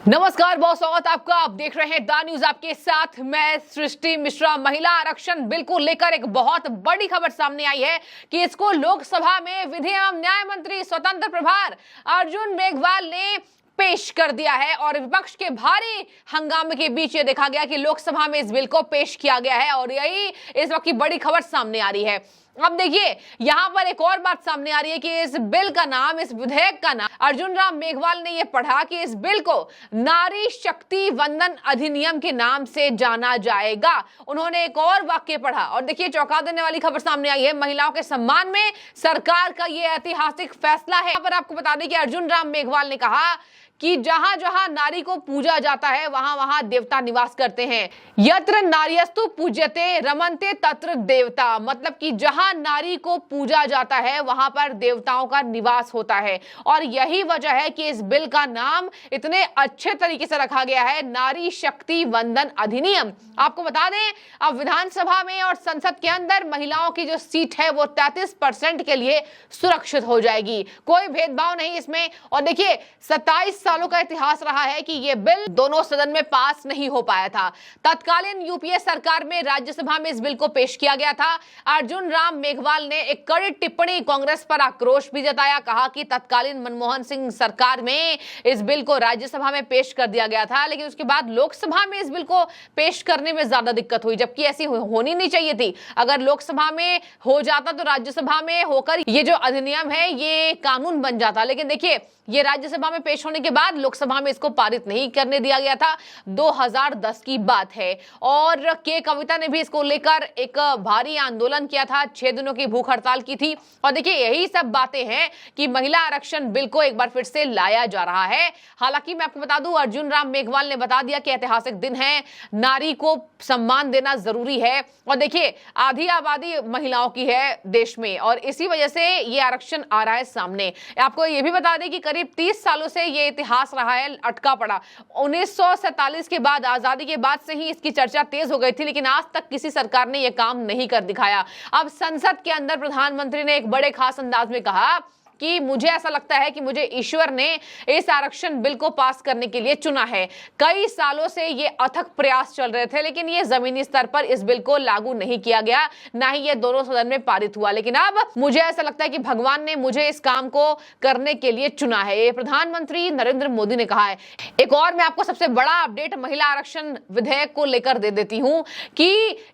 नमस्कार, बहुत स्वागत आपका। आप देख रहे हैं द न्यूज, आपके साथ मैं सृष्टि मिश्रा। महिला आरक्षण बिल को लेकर एक बहुत बड़ी खबर सामने आई है कि इसको लोकसभा में विधि एवं न्याय मंत्री स्वतंत्र प्रभार अर्जुन मेघवाल ने पेश कर दिया है और विपक्ष के भारी हंगामे के बीच ये देखा गया कि लोकसभा में इस बिल को पेश किया गया है और यही इस वक्त की बड़ी खबर सामने आ रही है। अब देखिए, यहां पर एक और बात सामने आ रही है कि इस बिल का नाम, इस विधेयक का नाम अर्जुन राम मेघवाल ने यह पढ़ा कि इस बिल को नारी शक्ति वंदन अधिनियम के नाम से जाना जाएगा। उन्होंने एक और वाक्य पढ़ा और देखिए, चौंका देने वाली खबर सामने आई है। महिलाओं के सम्मान में सरकार का यह ऐतिहासिक फैसला है। यहाँ पर आपको बता दें कि अर्जुन राम मेघवाल ने कहा कि जहां जहां नारी को पूजा जाता है वहां वहां देवता निवास करते हैं। यत्र नार्यस्तु पूज्यते रमन्ते तत्र देवता, मतलब कि जहां नारी को पूजा जाता है वहां पर देवताओं का निवास होता है। और यही वजह है कि इस बिल का नाम इतने अच्छे तरीके से रखा गया है, नारी शक्ति वंदन अधिनियम। आपको बता दें, अब विधानसभा में और संसद के अंदर महिलाओं की जो सीट है वो 33% के लिए सुरक्षित हो जाएगी। कोई भेदभाव नहीं इसमें। और देखिए, 27 सालों का इतिहास रहा है कि यह बिल दोनों सदन में पास नहीं हो पाया था। तत्कालीन यूपीए सरकार में राज्यसभा में इस बिल को पेश किया गया था। अर्जुन राम मेघवाल ने एक कड़ी टिप्पणी, कांग्रेस पर आक्रोश भी जताया। कहा कि तत्कालीन मनमोहन सिंह सरकार में इस बिल को राज्यसभा में पेश कर दिया गया था, लेकिन उसके बाद लोकसभा में इस बिल को पेश करने में ज्यादा दिक्कत हुई, जबकि ऐसी होनी नहीं चाहिए थी। अगर लोकसभा में हो जाता तो राज्यसभा में होकर ये जो अधिनियम है ये कानून बन जाता। लेकिन देखिए, ये राज्यसभा में पेश होने के बाद लोकसभा में इसको पारित नहीं करने दिया गया था। 2010 की बात है और के कविता ने भी इसको लेकर एक भारी आंदोलन किया था, 6 दिनों की भूख हड़ताल की थी। और देखिए, यही सब बातें हैं कि महिला आरक्षण बिल को एक बार फिर से लाया जा रहा है। हालांकि मैं आपको बता दूं, अर्जुन राम मेघवाल ने बता दिया कि ऐतिहासिक दिन है, नारी को सम्मान देना जरूरी है। और देखिए, आधी आबादी महिलाओं की है देश में और इसी वजह से ये आरक्षण आ रहा है सामने। आपको ये भी बता दें कि करीब 30 सालों से ये इतिहास रहा है अटका पड़ा। 1947 के बाद, आजादी के बाद से ही इसकी चर्चा तेज हो गई थी, लेकिन आज तक किसी सरकार ने यह काम नहीं कर दिखाया। अब संसद के अंदर प्रधानमंत्री ने एक बड़े खास अंदाज में कहा कि मुझे ऐसा लगता है कि मुझे ईश्वर ने इस आरक्षण बिल को पास करने के लिए चुना है। कई सालों से ये अथक प्रयास चल रहे थे, लेकिन ये जमीनी स्तर पर इस बिल को लागू नहीं किया गया, ना ही ये दोनों सदन में पारित हुआ। लेकिन अब मुझे ऐसा लगता है कि भगवान ने मुझे इस काम को करने के लिए चुना है, ये प्रधानमंत्री नरेंद्र मोदी ने कहा है। एक और मैं आपको सबसे बड़ा अपडेट महिला आरक्षण विधेयक को लेकर दे देती हूँ कि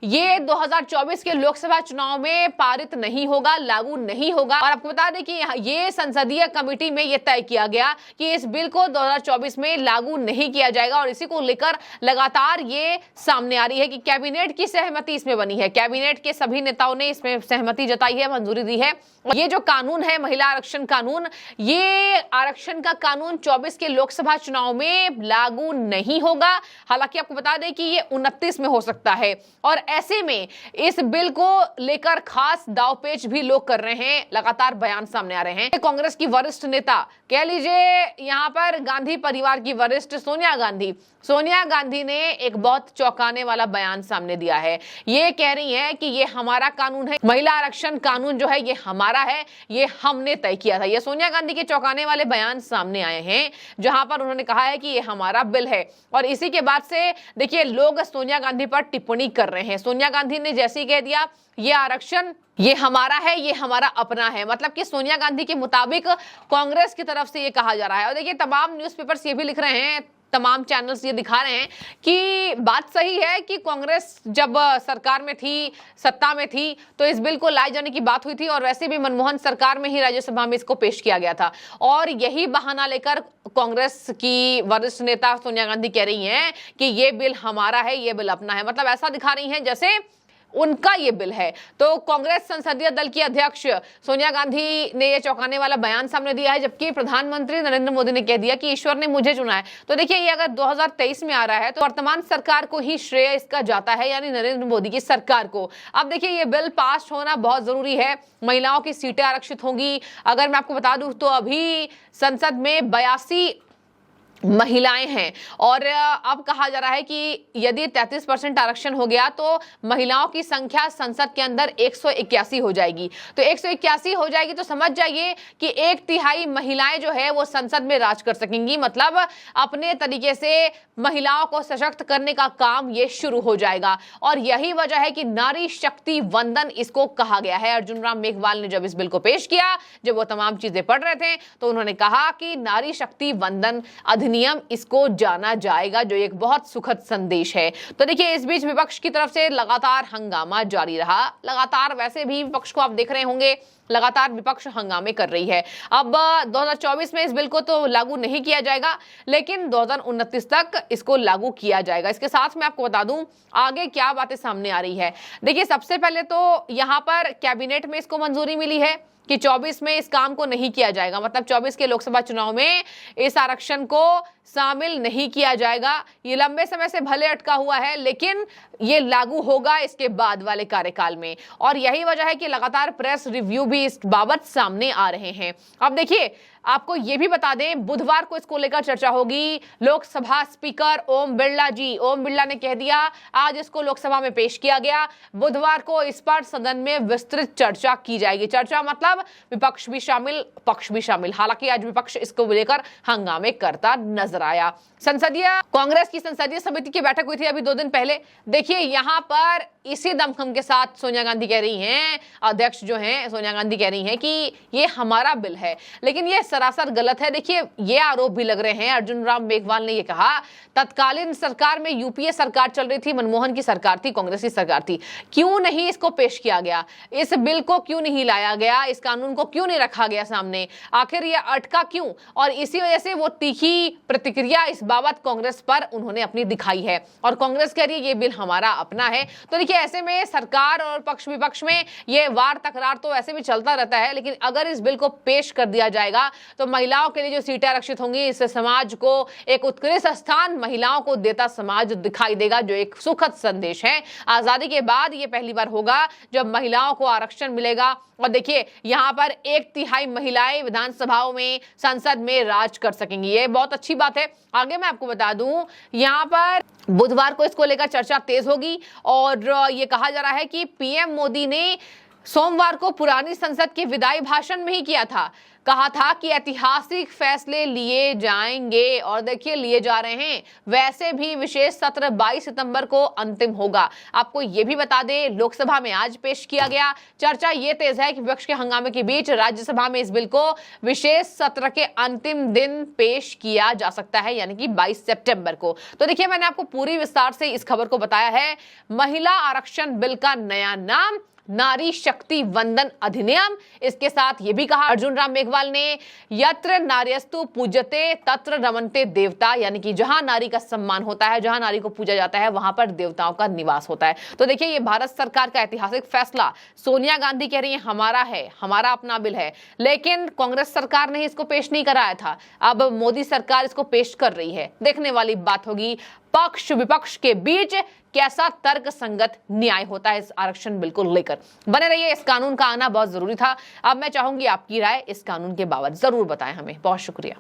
ये 2024 के लोकसभा चुनाव में पारित नहीं होगा, लागू नहीं होगा। और आपको बता दें कि ये संसदीय कमेटी में यह तय किया गया कि इस बिल को 2024 में लागू नहीं किया जाएगा और इसी को लेकर लगातार ये सामने आ रही है कि कैबिनेट की सहमति इसमें बनी है। कैबिनेट के सभी नेताओं ने इसमें सहमति जताई है, मंजूरी दी है। ये जो कानून है, महिला आरक्षण कानून, ये आरक्षण का कानून 24 के लोकसभा चुनाव में लागू नहीं होगा। हालांकि आपको बता दें कि ये 29 में हो सकता है और ऐसे में इस बिल को लेकर खास दावपेच भी लोग कर रहे हैं, लगातार बयान सामने आ रहे हैं। कांग्रेस की वरिष्ठ नेता, कह लीजिए यहाँ पर गांधी परिवार की वरिष्ठ सोनिया गांधी ने एक बहुत चौंकाने वाला बयान सामने दिया है। ये कह रही हैं कि ये हमारा कानून है, महिला आरक्षण कानून जो है ये हमारा है, ये हमने तय किया था। ये सोनिया गांधी के चौंकाने वाले बयान सामने आए हैं, जहां पर उन्होंने कहा है कि ये हमारा बिल है। और इसी के बाद से देखिए, लोग सोनिया गांधी पर टिप्पणी कर रहे हैं। सोनिया गांधी ने जैसे ही कह दिया ये आरक्षण ये हमारा है, ये हमारा अपना है, मतलब कि सोनिया गांधी के मुताबिक कांग्रेस की तरफ से ये कहा जा रहा है। और देखिए, तमाम न्यूज़पेपर्स ये भी लिख रहे हैं, तमाम चैनल्स ये दिखा रहे हैं कि बात सही है कि कांग्रेस जब सरकार में थी, सत्ता में थी, तो इस बिल को लाए जाने की बात हुई थी और वैसे भी मनमोहन सरकार में ही राज्यसभा में इसको पेश किया गया था। और यही बहाना लेकर कांग्रेस की वरिष्ठ नेता सोनिया गांधी कह रही हैं कि ये बिल हमारा है, ये बिल अपना है। मतलब ऐसा दिखा रही हैं जैसे उनका ये बिल है। तो कांग्रेस संसदीय दल की अध्यक्ष सोनिया गांधी ने ये चौंकाने वाला बयान सामने दिया है, जबकि प्रधानमंत्री नरेंद्र मोदी ने कह दिया कि ईश्वर ने मुझे चुना है। तो देखिए, ये अगर 2023 में आ रहा है तो वर्तमान सरकार को ही श्रेय इसका जाता है, यानी नरेंद्र मोदी की सरकार को। अब देखिए, ये बिल पास होना बहुत जरूरी है, महिलाओं की सीटें आरक्षित होंगी। अगर मैं आपको बता दूं तो अभी संसद में 82 महिलाएं हैं। और अब कहा जा रहा है कि यदि 33% आरक्षण हो गया तो महिलाओं की संख्या संसद के अंदर 181 हो जाएगी। तो 181 हो जाएगी तो समझ जाइए कि 1/3 महिलाएं जो है वो संसद में राज कर सकेंगी। मतलब अपने तरीके से महिलाओं को सशक्त करने का काम ये शुरू हो जाएगा। और यही वजह है कि नारी शक्ति वंदन इसको कहा गया है। अर्जुन राम मेघवाल ने जब इस बिल को पेश किया, जब वो तमाम चीजें पढ़ रहे थे, तो उन्होंने कहा कि नारी शक्ति वंदन अधिनियम इसको जाना जाएगा, जो एक बहुत सुखद संदेश है। तो देखिए, इस बीच विपक्ष की तरफ से लगातार हंगामा जारी रहा। लगातार वैसे भी विपक्ष को आप देख रहे होंगे, लगातार विपक्ष हंगामे कर रही है। अब 2024 में इस बिल को तो लागू नहीं किया जाएगा, लेकिन 2029 तक इसको लागू किया जाएगा। इसके साथ मैं आपको बता दूं आगे क्या बातें सामने आ रही है। देखिए, सबसे पहले तो यहां पर कैबिनेट में इसको मंजूरी मिली है कि 24 में इस काम को नहीं किया जाएगा। मतलब 24 के लोकसभा चुनाव में इस आरक्षण को शामिल नहीं किया जाएगा। ये लंबे समय से भले अटका हुआ है, लेकिन ये लागू होगा इसके बाद वाले कार्यकाल में। और यही वजह है कि लगातार प्रेस रिव्यू भी इस बाबत सामने आ रहे हैं। अब देखिए, आपको ये भी बता दें, बुधवार को इसको लेकर चर्चा होगी। लोकसभा स्पीकर ओम बिरला जी, ओम बिरला ने कह दिया, आज इसको लोकसभा में पेश किया गया। बुधवार को इस पर सदन में विस्तृत चर्चा की जाएगी। चर्चा मतलब विपक्ष भी शामिल, पक्ष भी शामिल। हालांकि आज विपक्ष इसको लेकर हंगामे करता नजर आया। कांग्रेस की संसदीय समिति की बैठक हुई थी अभी 2 दिन पहले। देखिए, यहां पर इसी दमखम के साथ सोनिया गांधी कह रही हैं, अध्यक्ष जो हैं सोनिया गांधी कह रही हैं कि ये हमारा बिल है, लेकिन ये सरासर गलत है। देखिए, ये आरोप भी लग रहे हैं। अर्जुन राम मेघवाल ने ये कहा, तत्कालीन सरकार में यूपीए सरकार चल रही थी, मनमोहन की सरकार थी, कांग्रेस की सरकार थी, क्यों नहीं इसको पेश किया गया? इस बिल को क्यों नहीं लाया गया? इस कानून को क्यों नहीं रखा गया सामने? आखिर ये अटका क्यों? और इसी वजह से वो तीखी प्रतिक्रिया इस बाबत कांग्रेस पर उन्होंने अपनी दिखाई है। और कांग्रेस कह रही है ये बिल हमारा अपना है। तो देखिए, ऐसे में सरकार और पक्ष विपक्ष में ये वार तकरार तो ऐसे भी चलता रहता है, लेकिन अगर इस बिल को पेश कर दिया जाएगा तो महिलाओं के लिए जो सीटें आरक्षित होंगी, इस समाज को एक उत्कृष्ट स्थान महिलाओं को देता समाज दिखाई देगा, जो एक सुखद संदेश है। आजादी के बाद ये पहली बार होगा जब महिलाओं को आरक्षण मिलेगा। और देखिए, यहां पर 1/3 महिलाएं विधानसभाओं में, संसद में राज कर सकेंगी। ये बहुत अच्छी बात है। आगे मैं आपको बता दूं, यहां पर बुधवार को इसको लेकर चर्चा तेज होगी। और ये कहा जा रहा है कि पीएम मोदी ने सोमवार को पुरानी संसद के विदाई भाषण में ही किया था, कहा था कि ऐतिहासिक फैसले लिए जाएंगे। और देखिए, लिए जा रहे हैं। वैसे भी विशेष सत्र 22 सितंबर को अंतिम होगा। आपको ये भी बता दें, लोकसभा में आज पेश किया गया। चर्चा ये तेज है कि विपक्ष के हंगामे के बीच राज्यसभा में इस बिल को विशेष सत्र के अंतिम दिन पेश किया जा सकता है, यानी कि 22 सितंबर को। तो देखिए, मैंने आपको पूरी विस्तार से इस खबर को बताया है। महिला आरक्षण बिल का नया नाम नारी शक्ति वंदन अधिनियम। इसके साथ ये भी कहा अर्जुन राम मेघवाल ने, यत्र नार्यस्तु पूज्यते तत्र रमन्ते देवता, यानी कि जहां नारी का सम्मान होता है, जहां नारी को पूजा जाता है, वहां पर देवताओं का निवास होता है। तो देखिए, ये भारत सरकार का ऐतिहासिक फैसला। सोनिया गांधी कह रही है हमारा है, हमारा अपना बिल है, लेकिन कांग्रेस सरकार ने इसको पेश नहीं कराया था। अब मोदी सरकार इसको पेश कर रही है। देखने वाली बात होगी पक्ष विपक्ष के बीच कैसा तर्क संगत न्याय होता है इस आरक्षण बिल को लेकर। बने रहिए, इस कानून का आना बहुत जरूरी था। अब मैं चाहूंगी आपकी राय इस कानून के बाबत जरूर बताएं हमें। बहुत शुक्रिया।